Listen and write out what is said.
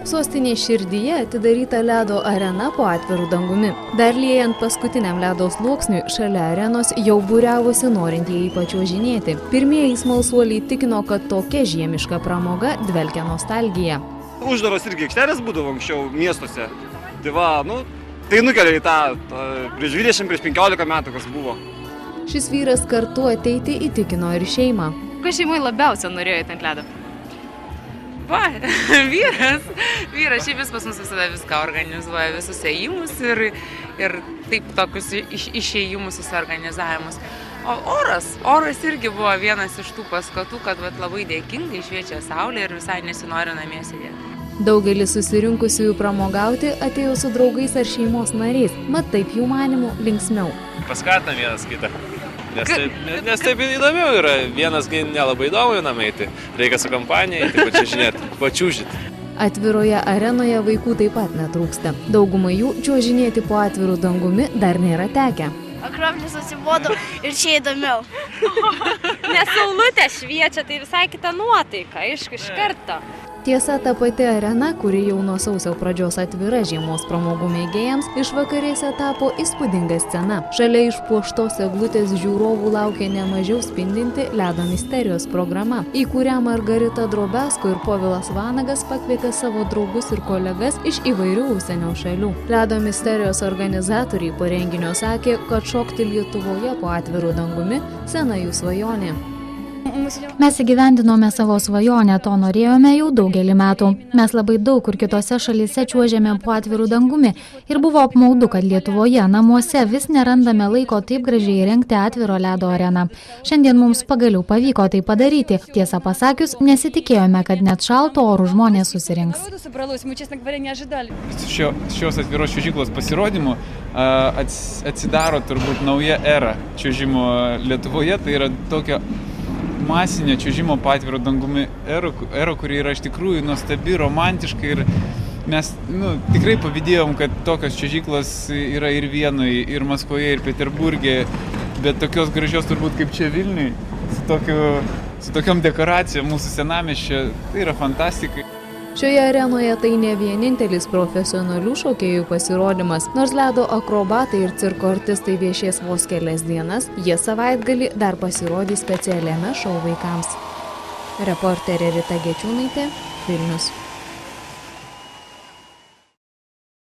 Sostinės širdyje atidaryta ledo arena po atviru dangumi. Dar liejant paskutiniam ledo sluoksniui, šalia arenos jau būriavosi norintieji pačiuožinėti. Pirmieji smalsuoliai tikino, kad tokia žiemiška pramoga dvelkia nostalgija. Uždaros irgi aikštelės būdavo anksčiau miestuose. Tai va, tai nukelia į tą prieš 20, prieš 15 metų, kas buvo. Šis vyras kartu ateiti įtikino ir šeimą. Ką šeimoje labiausiai norėjote ant ledo? Va, vyras, šiaip vis pas mus visada viską organizuoja, visus ėjimus ir taip tokius išėjimus, susiorganizavimus. O oras irgi buvo vienas iš tų paskatų, kad labai dėkingai šviečia saulė ir visai nesinori namie sėdėti. Daugelis susirinkusiųjų pramogauti atėjo su draugais ar šeimos nariais, mat taip jų manimų linksmiau. Paskatinam vienas kitą, nes taip įdomiau yra, vienas nelabai įdomu vienam eiti, reikia su kompanija eiti, pačiūžyti. Atviroje arenoje vaikų taip pat netrūksta. Daugumai jų čiuožinėti po atviru dangumi dar nėra tekę. Akropolis atsibodo ir čia įdomiau. Nes saulutė šviečia, tai visai kita nuotaika, aišku, iš karto. Tiesa, ta pati arena, kuri jau nuo sausio pradžios atvira žiemos pramogų mėgėjams, išvakarėse tapo įspūdinga scena. Šalia išpuoštos eglutės žiūrovų laukia nemažiau spindinti ledo misterijos programa, į kurią Margarita Drobesko ir Povilas Vanagas pakvietė savo draugus ir kolegas iš įvairių užsienio šalių. Ledo misterijos organizatoriai po renginio sakė, kad šokti Lietuvoje po atviru dangumi sena jų svajonė. Mes įgyvendinome savo svajonę, to norėjome jau daugelį metų. Mes labai daug kur kitose šalyse čiuožėme po atviru dangumi ir buvo apmaudu, kad Lietuvoje namuose vis nerandame laiko taip gražiai įrengti atviro ledo areną. Šiandien mums pagaliau pavyko tai padaryti. Tiesą pasakius, nesitikėjome, kad net šalto orų žmonės susirinks. Šios atviros čiuožyklos pasirodymų atsidaro turbūt nauja era čiuožimo Lietuvoje. Tai yra tokia masinė čiuožimo po atviru dangumi era, kuri yra iš tikrųjų nuostabi, romantiška ir mes tikrai pavydėjom, kad tokios čiuožyklos yra ir Vienoje, ir Maskvoje, ir Peterburge, bet tokios gražios turbūt kaip čia Vilniuje, su tokiom dekoracijom mūsų senamiesčio, tai yra fantastika. Šioje arenoje tai ne vienintelis profesionalių šokėjų pasirodymas. Nors ledo akrobatai ir cirko artistai viešės vos kelias dienas, jie savaitgalį dar pasirodys specialiame šou vaikams. Reporterė Rita Gečiūnaitė, Vilnius.